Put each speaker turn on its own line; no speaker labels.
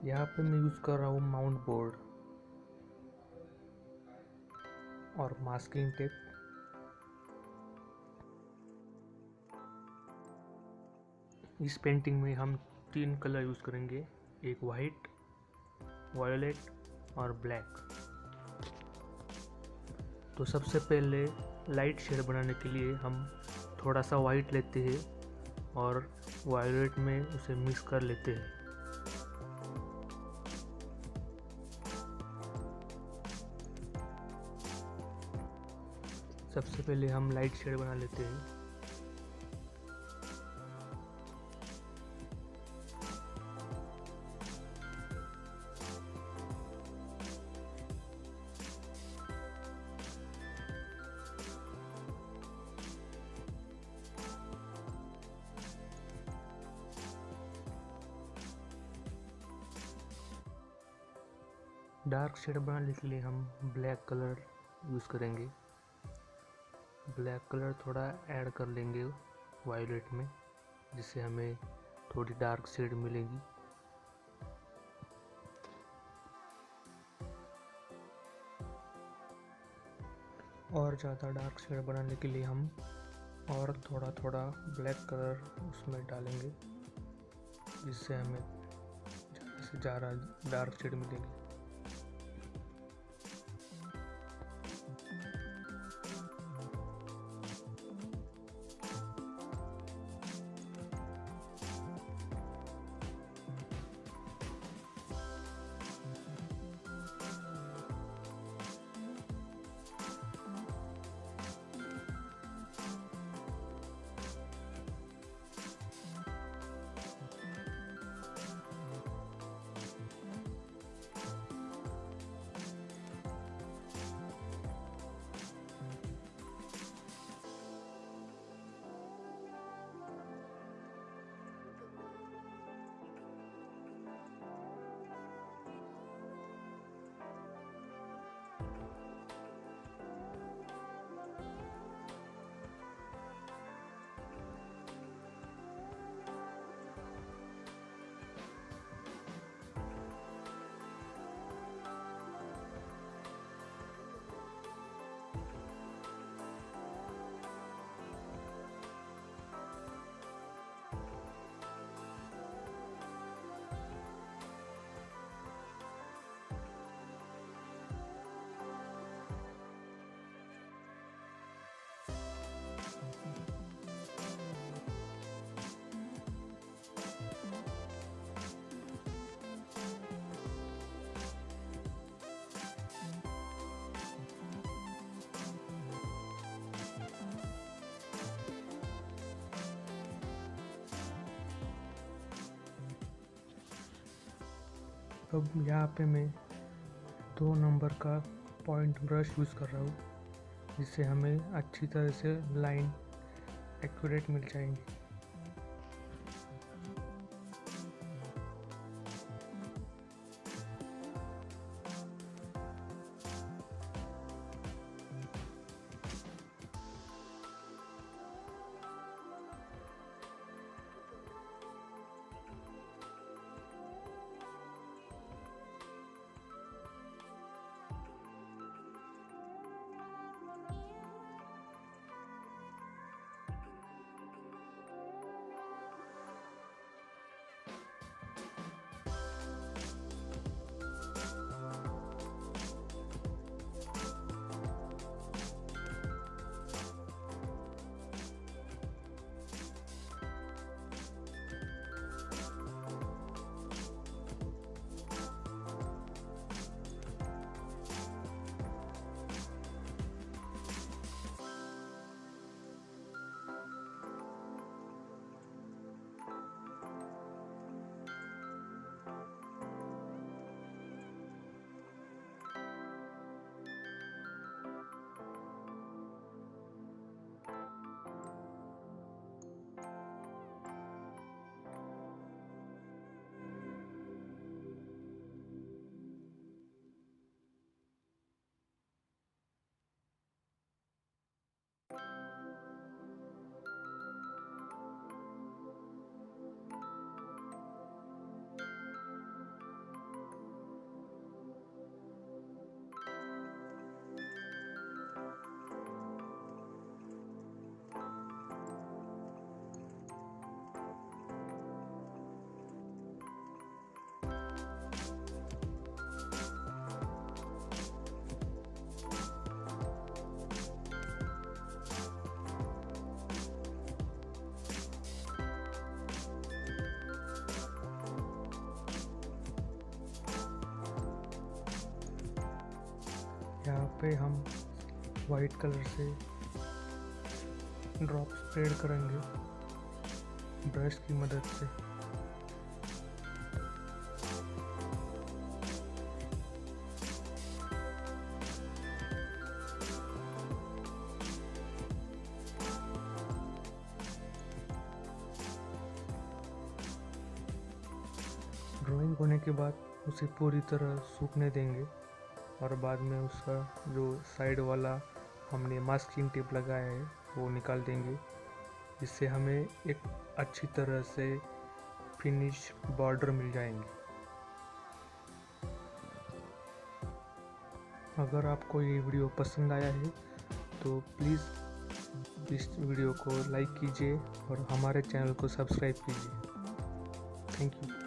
यहाँ पे मैं यूज़ कर रहा हूँ माउंट बोर्ड और मास्किंग टेप। इस पेंटिंग में हम 3 कलर यूज़ करेंगे, एक वाइट, वायोलेट और ब्लैक। तो सबसे पहले लाइट शेड बनाने के लिए हम थोड़ा सा वाइट लेते हैं और वायोलेट में उसे मिक्स कर लेते हैं। सबसे पहले हम लाइट शेड बना लेते हैं। डार्क शेड बनाने के लिए हम ब्लैक कलर यूज़ करेंगे। ब्लैक कलर थोड़ा ऐड कर लेंगे वायलेट में, जिससे हमें थोड़ी डार्क शेड मिलेगी। और ज़्यादा डार्क शेड बनाने के लिए हम और थोड़ा थोड़ा ब्लैक कलर उसमें डालेंगे, जिससे हमें ज़्यादा से ज़्यादा डार्क शेड मिलेगी। अब यहाँ पे मैं 2 नंबर का पॉइंट ब्रश यूज़ कर रहा हूँ, जिससे हमें अच्छी तरह से लाइन एक्यूरेट मिल जाएंगी। यहाँ पे हम वाइट कलर से ड्रॉप स्प्रेड करेंगे ब्रश की मदद से। ड्राइंग होने के बाद उसे पूरी तरह सूखने देंगे और बाद में उसका जो साइड वाला हमने मास्किंग टेप लगाया है वो निकाल देंगे, जिससे हमें एक अच्छी तरह से फिनिश बॉर्डर मिल जाएंगे। अगर आपको ये वीडियो पसंद आया है तो प्लीज़ इस वीडियो को लाइक कीजिए और हमारे चैनल को सब्सक्राइब कीजिए। Thank you.